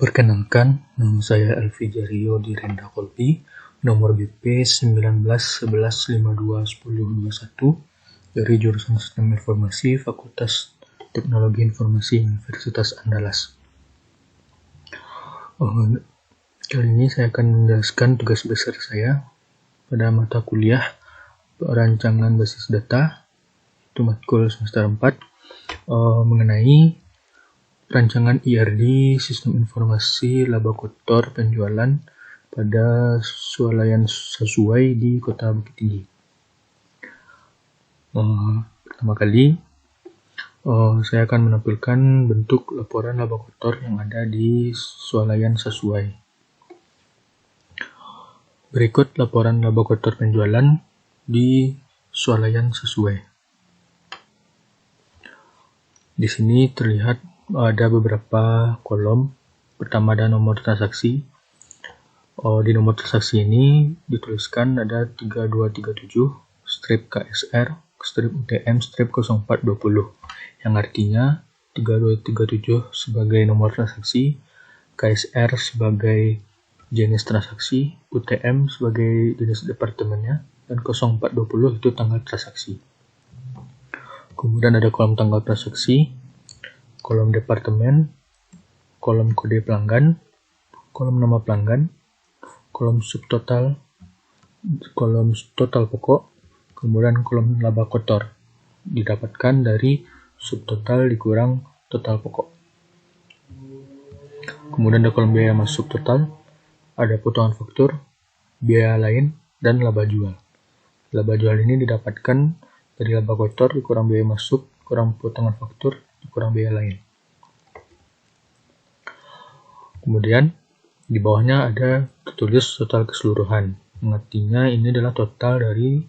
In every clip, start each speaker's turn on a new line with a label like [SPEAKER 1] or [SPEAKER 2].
[SPEAKER 1] Perkenalkan, nama saya Elvi Jario Direnda Kolpi, nomor BP 1911521021 dari jurusan Sistem Informasi Fakultas Teknologi Informasi Universitas Andalas. Kali ini saya akan menjelaskan tugas besar saya pada mata kuliah Perancangan Basis Data, itu matkul semester 4, mengenai rancangan IRD Sistem Informasi Laba Kotor Penjualan pada swalayan sesuai di Kota Bukit Tinggi. Pertama kali, saya akan menampilkan bentuk laporan laba kotor yang ada di swalayan sesuai. Berikut laporan laba kotor penjualan di swalayan sesuai. Di sini terlihat ada beberapa kolom. Pertama ada nomor transaksi. Di nomor transaksi ini dituliskan ada 3237 strip KSR strip UTM strip 0420, yang artinya 3237 sebagai nomor transaksi, KSR sebagai jenis transaksi, UTM sebagai jenis departemennya, dan 0420 itu tanggal transaksi. Kemudian ada kolom tanggal transaksi, kolom departemen, kolom kode pelanggan, kolom nama pelanggan, kolom subtotal, kolom total pokok, kemudian kolom laba kotor didapatkan dari subtotal dikurang total pokok. Kemudian ada kolom biaya masuk total, ada potongan faktur, biaya lain, dan laba jual. Laba jual ini didapatkan dari laba kotor dikurang biaya masuk, kurang potongan faktur, dikurang biaya lain. Kemudian di bawahnya ada tertulis total keseluruhan, yang artinya ini adalah total dari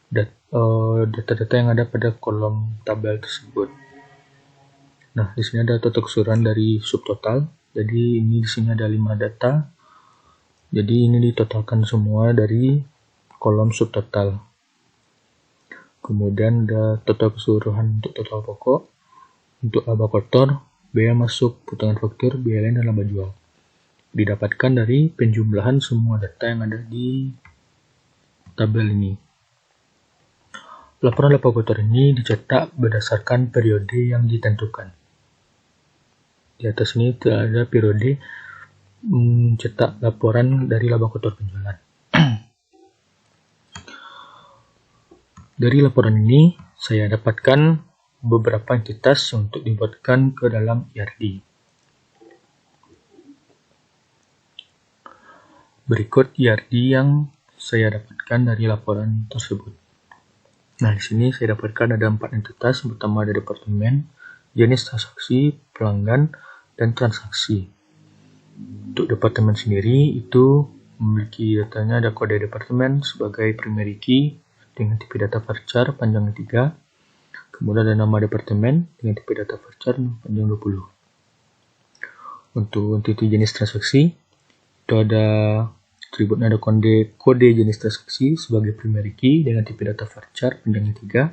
[SPEAKER 1] data-data yang ada pada kolom tabel tersebut. Nah, di sini ada total keseluruhan dari subtotal. Jadi ini di sini ada 5 data. Jadi ini ditotalkan semua dari kolom subtotal. Kemudian ada total keseluruhan untuk total pokok, untuk laba kotor, biaya masuk, potongan faktur, biaya lain, dan laba jual. Didapatkan dari penjumlahan semua data yang ada di tabel ini. Laporan laba kotor ini dicetak berdasarkan periode yang ditentukan. Di atas ini ada periode cetak laporan dari laba kotor penjualan. Dari laporan ini, saya dapatkan beberapa entitas untuk dibuatkan ke dalam IRD. Berikut IRD yang saya dapatkan dari laporan tersebut. Nah, di sini saya dapatkan ada 4 entitas. Pertama ada departemen, jenis transaksi, pelanggan, dan transaksi. Untuk departemen sendiri itu memiliki datanya, ada kode departemen sebagai primary key dengan tipe data varchar panjangnya 3. Kemudian ada nama departemen dengan tipe data varchar panjang 20. Untuk entiti jenis transaksi itu ada atributnya, ada kode jenis transaksi sebagai primary key dengan tipe data varchar panjangnya 3.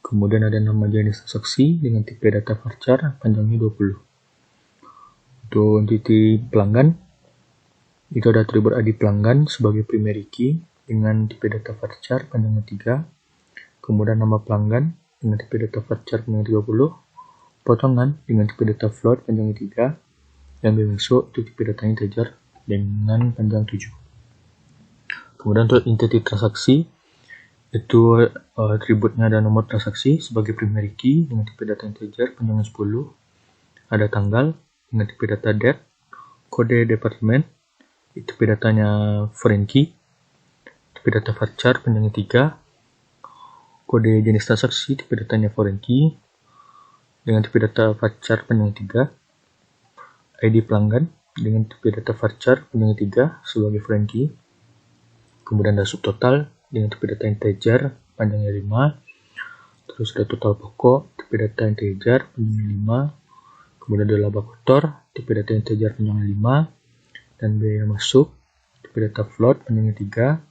[SPEAKER 1] Kemudian ada nama jenis transaksi dengan tipe data varchar panjangnya 20. Untuk entiti pelanggan itu ada atribut ID pelanggan sebagai primary key dengan tipe data varchar panjangnya 3. Kemudian nama pelanggan dengan tipe data varchar panjangnya 30. Potongan dengan tipe data float panjangnya 3. Dan biaya masuk itu tipe datanya integer dengan panjang 7. Kemudian untuk entiti transaksi itu atributnya ada nomor transaksi sebagai primary key dengan tipe data integer panjangnya 10. Ada tanggal dengan tipe data date, kode departemen, tipe datanya foreign key, tipe data varchar panjangnya 3. Kode jenis transaksi tipe datanya foreign key dengan tipe data varchar panjangnya 3. ID pelanggan dengan tipe data varchar panjangnya 3 sebagai foreign key. Kemudian ada subtotal dengan tipe data integer panjangnya 5. Terus ada total pokok tipe data integer panjangnya 5. Kemudian ada laba kotor tipe data integer panjangnya 5. Dan biaya masuk tipe data float panjangnya 3.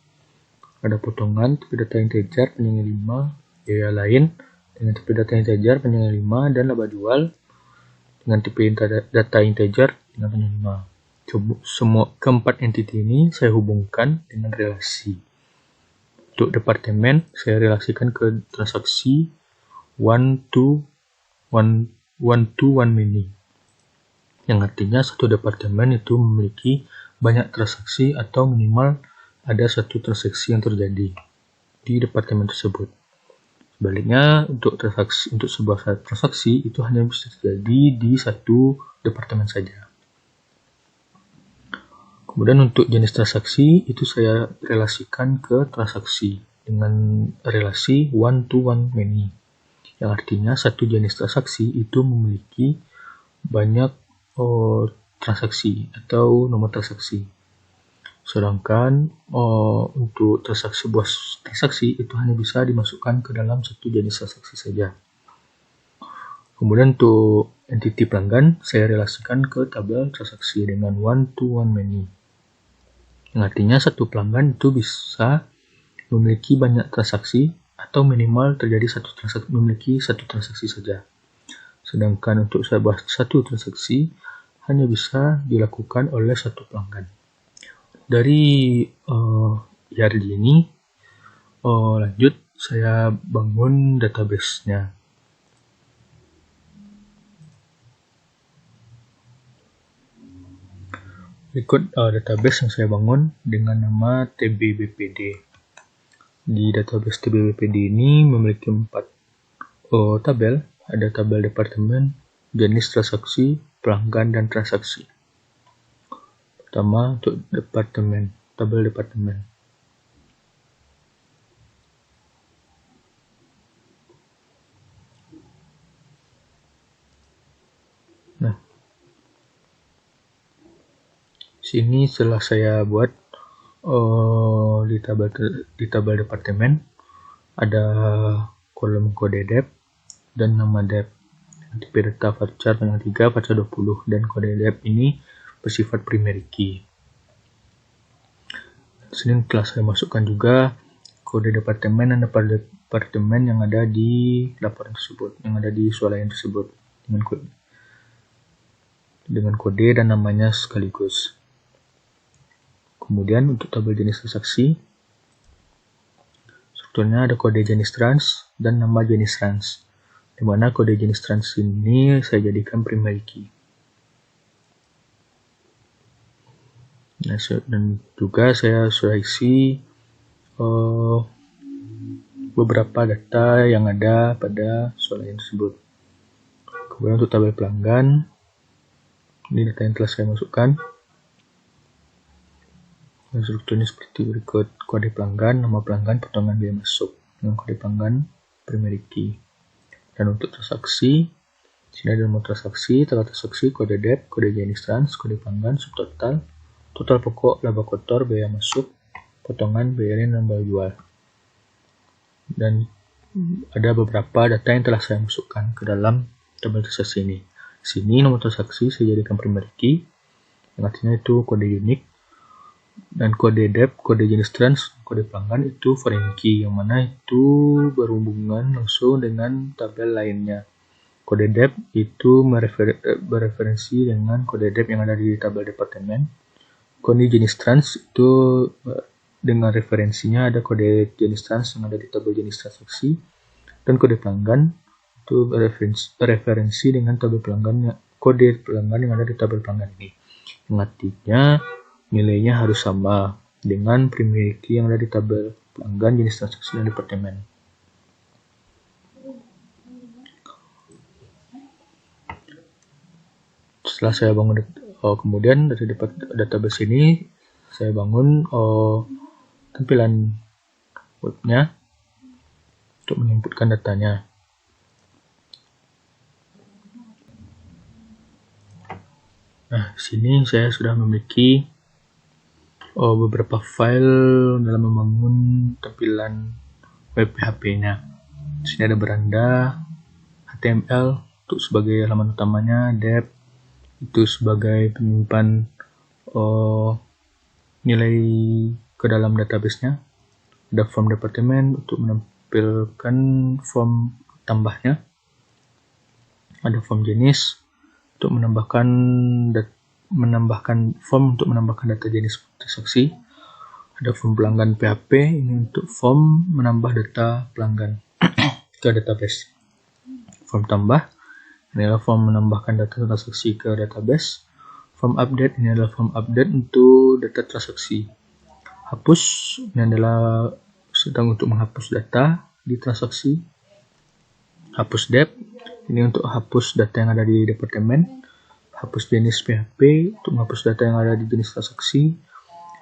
[SPEAKER 1] Ada potongan tipe data integer panjangnya 5. Biaya lain dengan tipe data integer panjangnya 5. Dan laba jual dengan tipe data integer dengan hanya 5. Semua keempat entity ini saya hubungkan dengan relasi. Untuk departemen saya relasikan ke transaksi one to one many, yang artinya satu departemen itu memiliki banyak transaksi atau minimal ada satu transaksi yang terjadi di departemen tersebut. Sebaliknya untuk sebuah transaksi itu hanya bisa terjadi di satu departemen saja. Kemudian untuk jenis transaksi itu saya relasikan ke transaksi dengan relasi one to one many, yang artinya satu jenis transaksi itu memiliki banyak transaksi atau nomor transaksi. Sedangkan untuk sebuah transaksi itu hanya bisa dimasukkan ke dalam satu jenis transaksi saja. Kemudian untuk entity pelanggan saya relasikan ke tabel transaksi dengan one to one many, yang artinya satu pelanggan itu bisa memiliki banyak transaksi atau minimal terjadi memiliki satu transaksi saja. Sedangkan untuk satu transaksi hanya bisa dilakukan oleh satu pelanggan. Dari IRD ini lanjut saya bangun database-nya. Berikut database yang saya bangun dengan nama TBBPD. Di database TBBPD ini memiliki 4 tabel. Ada tabel departemen, jenis transaksi, pelanggan, dan transaksi. Pertama untuk departemen, tabel departemen. Nah, sini setelah saya buat di tabel departemen ada kolom kode dep dan nama dep, tipe data varchar tanggal 3 varchar 20, dan kode dep ini bersifat primary key. Sini telah saya masukkan juga kode departemen dan departemen yang ada di laporan tersebut, yang ada di swalayan tersebut dengan kode dan namanya sekaligus. Kemudian untuk tabel jenis transaksi, strukturnya ada kode jenis trans dan nama jenis trans, di mana kode jenis trans ini saya jadikan primary key. Nah, dan juga saya sudah isi beberapa data yang ada pada swalayan tersebut. Kemudian untuk tabel pelanggan, ini data yang telah saya masukkan. Dan strukturnya seperti berikut: kode pelanggan, nama pelanggan, potongan biaya masuk dengan kode pelanggan primary key. Dan untuk transaksi, sini ada nomor transaksi, tanggal transaksi, kode dep, kode jenis trans, kode pelanggan, subtotal, total pokok, laba kotor, biaya masuk, potongan, bayarin, dan biaya jual. Dan ada beberapa data yang telah saya masukkan ke dalam tabel transaksi ini. Sini nomor transaksi saya jadikan primary key, yang artinya itu kode unik, dan kode dep, kode jenis trans, kode pelanggan itu foreign key, yang mana itu berhubungan langsung dengan tabel lainnya. Kode dep itu bereferensi dengan kode dep yang ada di tabel departemen. Kode jenis trans itu dengan referensinya ada kode jenis trans yang ada di tabel jenis transaksi, dan kode pelanggan itu referensi dengan tabel pelanggannya, kode pelanggan yang ada di tabel pelanggan ini, yang artinya nilainya harus sama dengan primary key yang ada di tabel pelanggan, jenis transaksi, dan departemen. Setelah saya bangun kemudian dari database ini saya bangun tampilan webnya untuk menginputkan datanya. Nah, di sini saya sudah memiliki beberapa file dalam membangun tampilan web PHP-nya. Di sini ada beranda, HTML untuk sebagai halaman utamanya, dep itu sebagai penyimpan nilai ke dalam database-nya. Ada form departemen untuk menampilkan form tambahnya. Ada form jenis, untuk menambahkan form untuk menambahkan data jenis transaksi. Ada form pelanggan PHP, ini untuk form menambah data pelanggan ke database. Form tambah, ini adalah form menambahkan data transaksi ke database. Form update, ini adalah form update untuk data transaksi. Hapus, ini adalah sedang untuk menghapus data di transaksi. Hapus dep, ini untuk hapus data yang ada di departemen. Hapus jenis PHP untuk menghapus data yang ada di jenis transaksi.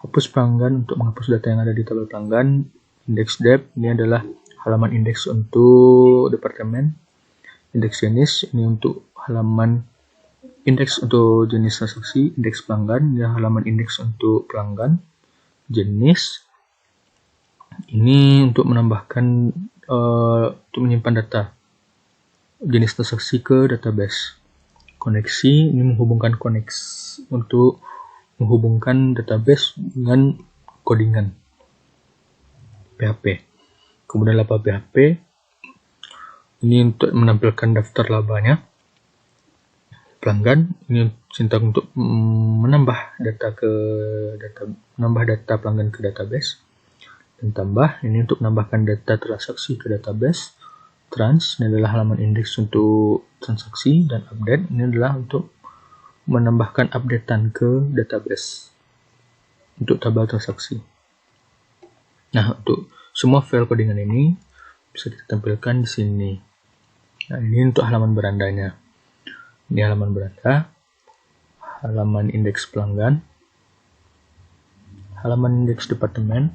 [SPEAKER 1] Hapus pelanggan untuk menghapus data yang ada di tabel pelanggan. Index dep, ini adalah halaman indeks untuk departemen. Indeks jenis, ini untuk halaman indeks untuk jenis transaksi. Indeks pelanggan, ini halaman indeks untuk pelanggan. Jenis, ini untuk menambahkan untuk menyimpan data jenis transaksi ke database. Koneksi, ini menghubungkan untuk menghubungkan database dengan codingan PHP. Kemudian laba PHP, ini untuk menampilkan daftar labanya. Pelanggan, ini sintak untuk menambah data pelanggan ke database. Dan tambah, ini untuk menambahkan data transaksi ke database. Trans, ini adalah halaman indeks untuk transaksi, dan update, ini adalah untuk menambahkan updatean ke database untuk tabel transaksi. Nah, untuk semua file codingan ini bisa kita tampilkan di sini. Nah, ini untuk halaman berandanya. Ini halaman beranda, halaman indeks pelanggan, halaman indeks departemen,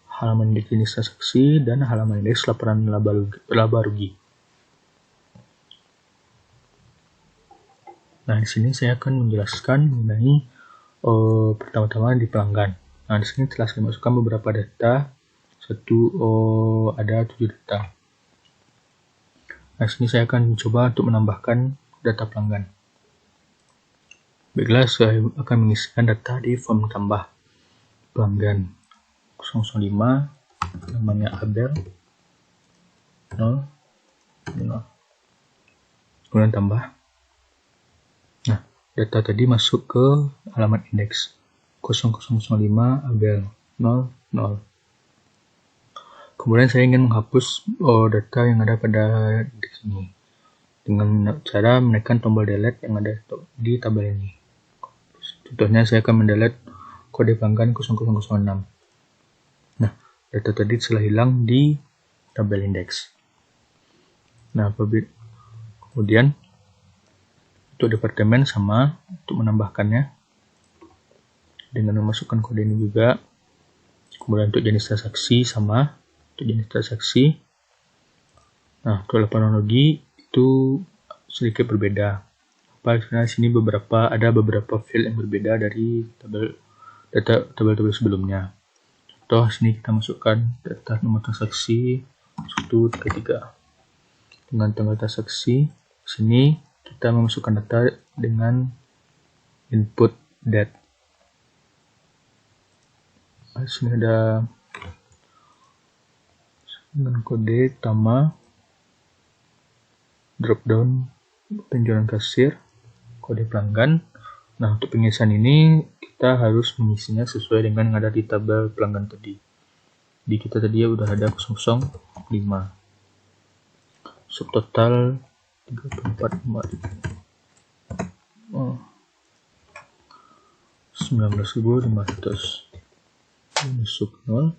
[SPEAKER 1] halaman indeks jenis transaksi, dan halaman indeks laporan laba rugi. Nah, di sini saya akan menjelaskan mengenai pertama-tama di pelanggan. Nah, di sini telah saya masukkan beberapa data. Ada 7 data. Nah, di sini saya akan mencoba untuk menambahkan data pelanggan. Baiklah, saya akan mengisikan data di form tambah pelanggan 005, namanya Abel 0, kemudian tambah. Nah, data tadi masuk ke halaman indeks 0005 Abel 00. Kemudian saya ingin menghapus data yang ada pada indeks ini dengan cara menekan tombol delete yang ada di tabel ini. Contohnya saya akan mendelete kode pelanggan 0006. Nah, data tadi telah hilang di tabel indeks. Nah, kemudian untuk departemen sama, untuk menambahkannya dengan memasukkan kode ini juga. Kemudian untuk jenis transaksi sama, untuk jenis transaksi. Nah, untuk laporan rugi itu sedikit berbeda. Karena di sini ada beberapa field yang berbeda dari tabel sebelumnya. Contoh sini kita masukkan data nomor transaksi 133 dengan tanggal transaksi. Sini kita memasukkan data dengan input date. Di sini ada dengan kode utama, drop down penjualan kasir, kode pelanggan. Nah, untuk pengisian ini kita harus mengisinya sesuai dengan yang ada di tabel pelanggan tadi. Di kita tadi ya udah ada 005. Subtotal 19.500. Masuk 0,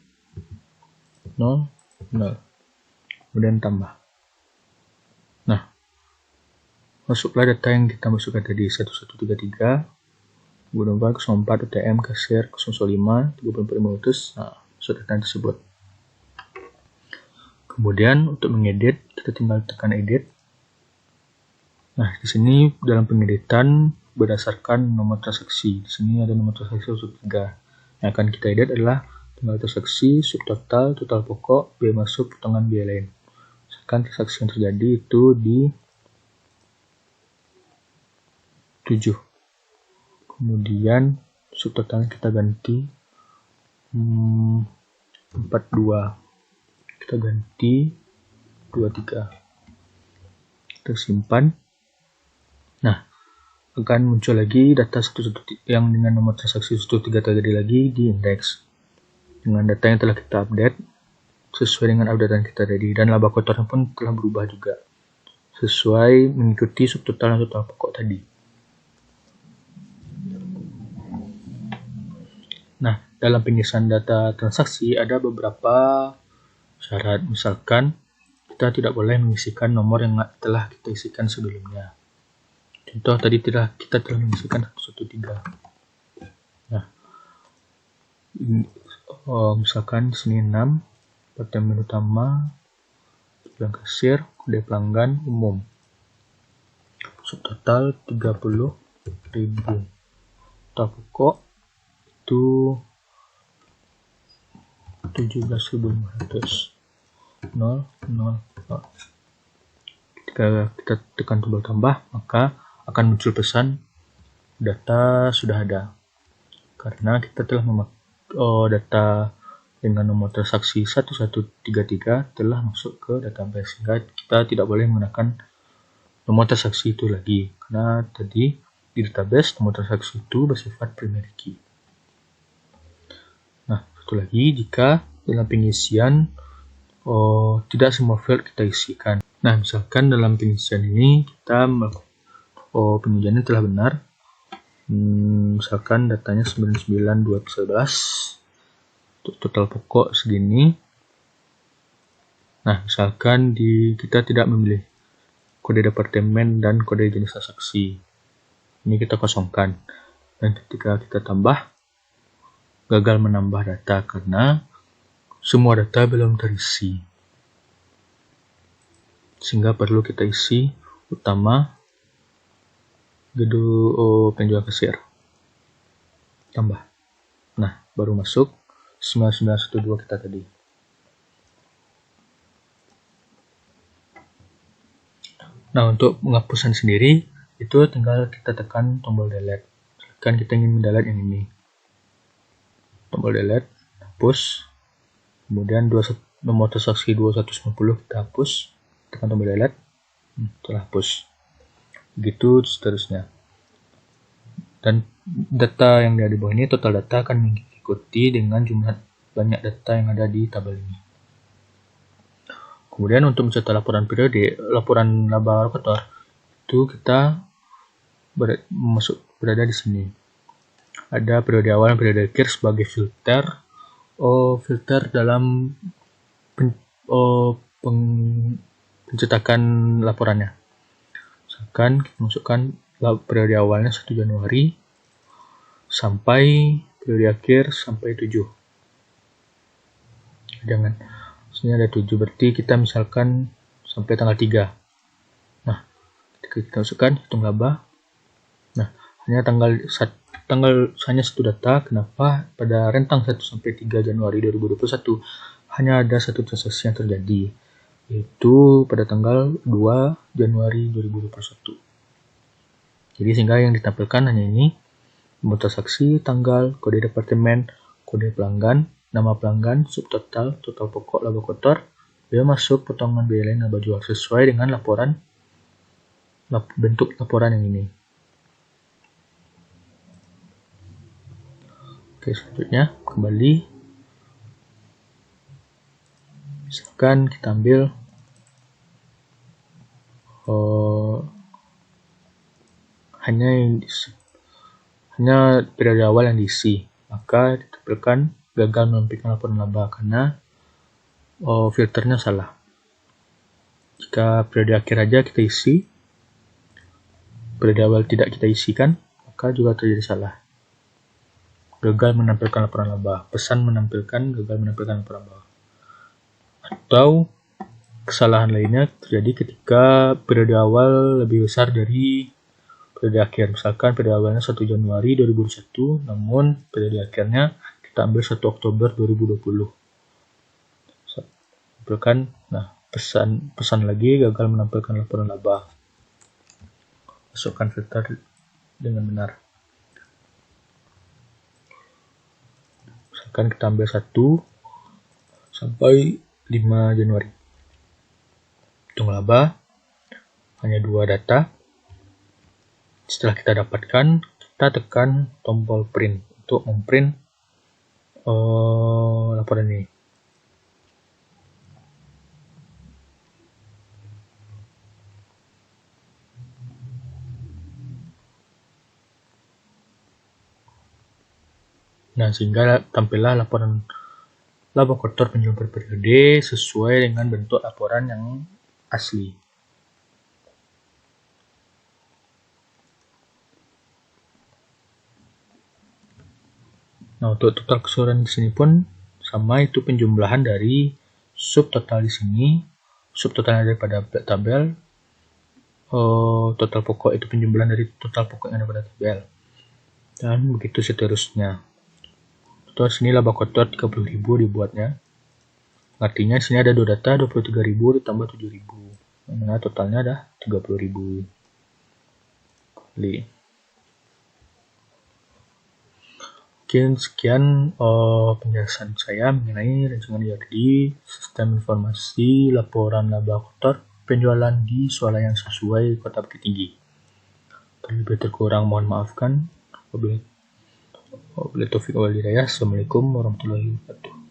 [SPEAKER 1] 0, 0. Kemudian tambah. Nah, masuklah data yang kita masukkan tadi 1133, kemudian 04 UTM kasir 005 34.500. Nah, masuk data tersebut. Kemudian untuk mengedit, kita tinggal tekan edit. Nah, di sini dalam pengeditan berdasarkan nomor transaksi. Di sini ada nomor transaksi 3. Yang akan kita edit adalah tanggal transaksi, subtotal, total pokok, biaya masuk, potongan biaya lain. Misalkan transaksi yang terjadi itu di 7. Kemudian subtotalnya kita ganti 42. Kita ganti 23. Kita simpan. Nah, akan muncul lagi data yang dengan nomor transaksi 13 tadi lagi di indeks dengan data yang telah kita update sesuai dengan updatean kita tadi, dan laba kotornya pun telah berubah juga sesuai mengikuti subtotal dan total pokok tadi. Nah, dalam pengisian data transaksi ada beberapa syarat. Misalkan kita tidak boleh mengisikan nomor yang telah kita isikan sebelumnya. Contoh tadi kita telah mengisikan 113. Nah, misalkan di sini 6, apartemen utama, bilang kasir, kode pelanggan umum. Subtotal 30.000. Total pokok itu 17.500. 0. Ketika kita tekan tombol tambah, maka akan muncul pesan data sudah ada, karena kita telah data dengan nomor transaksi 1133 telah masuk ke database, sehingga kita tidak boleh menggunakan nomor transaksi itu lagi, karena tadi di database nomor transaksi itu bersifat primary key. Nah, satu lagi, jika dalam pengisian tidak semua field kita isikan. Nah, misalkan dalam pengisian ini kita pengujiannya telah benar. Misalkan datanya 99.211, total pokok segini. Nah, misalkan kita tidak memilih kode departemen dan kode jenis transaksi. Ini kita kosongkan. Dan ketika kita tambah, gagal menambah data karena semua data belum terisi. Sehingga perlu kita isi utama, gedung penjual kasir. Tambah. Nah, baru masuk 9912 kita tadi. Nah, untuk penghapusan sendiri, itu tinggal kita tekan tombol delete. Kan kita ingin mendelete yang ini. Tombol delete, hapus. Kemudian nomor transaksi 2190 kita hapus. Tekan tombol delete, telah hapus. Begitu seterusnya. Dan data yang ada di bawah ini, total data akan mengikuti dengan jumlah banyak data yang ada di tabel ini. Kemudian untuk mencetak laporan periode, laporan laba kotor, itu kita berada di sini. Ada periode awal dan periode akhir sebagai filter. Filter dalam pencetakan laporannya. Misalkan kita masukkan periode awalnya 1 Januari sampai periode akhir sampai 7. Jangan, sini ada 7, berarti kita misalkan sampai tanggal 3. Nah, ketika kita masukkan hitung laba. Nah, hanya hanya satu data. Kenapa? Pada rentang 1 sampai 3 Januari 2021 hanya ada satu transaksi yang terjadi, yaitu pada tanggal 2 Januari 2021. Jadi sehingga yang ditampilkan hanya ini, nomor transaksi, tanggal, kode departemen, kode pelanggan, nama pelanggan, subtotal, total pokok, laba kotor, biaya masuk, potongan biaya lain, laba jual, sesuai dengan bentuk laporan yang ini. Oke, selanjutnya kembali. Misalkan kita ambil hanya periode awal yang diisi, maka ditampilkan gagal melampirkan laporan laba karena filternya salah. Jika periode akhir aja kita isi, periode awal tidak kita isikan, maka juga terjadi salah. Gagal menampilkan laporan laba, pesan menampilkan gagal menampilkan laporan laba. Atau kesalahan lainnya terjadi ketika periode awal lebih besar dari periode akhir. Misalkan periode awalnya 1 Januari 2021, namun periode akhirnya kita ambil 1 Oktober 2020. Nah, pesan lagi gagal menampilkan laporan laba. Masukkan filter dengan benar. Misalkan kita ambil 1 sampai 5 Januari. Hitung laba hanya 2 data. Setelah kita dapatkan, kita tekan tombol print untuk memprint laporan ini. Nah, sehingga tampillah laporan laba kotor penjualan per periode sesuai dengan bentuk laporan yang asli. Nah, untuk total keseluruhan di sini pun sama, itu penjumlahan dari subtotal di sini, subtotal daripada tabel, total pokok itu penjumlahan dari total pokok yang ada pada tabel, dan begitu seterusnya. Total sini laba kotor 30.000 dibuatnya. Artinya sini ada dua data, 23.000 ditambah 7.000. Nah, totalnya ada 30.000. Mungkin sekian penjelasan saya mengenai rancangan IRD, sistem informasi laporan laba kotor penjualan di swalayan sesuai Kota Bukit Tinggi. Terlebih terkurang mohon maafkan. Wabillahi taufiq wal hidayah. Assalamualaikum warahmatullahi wabarakatuh.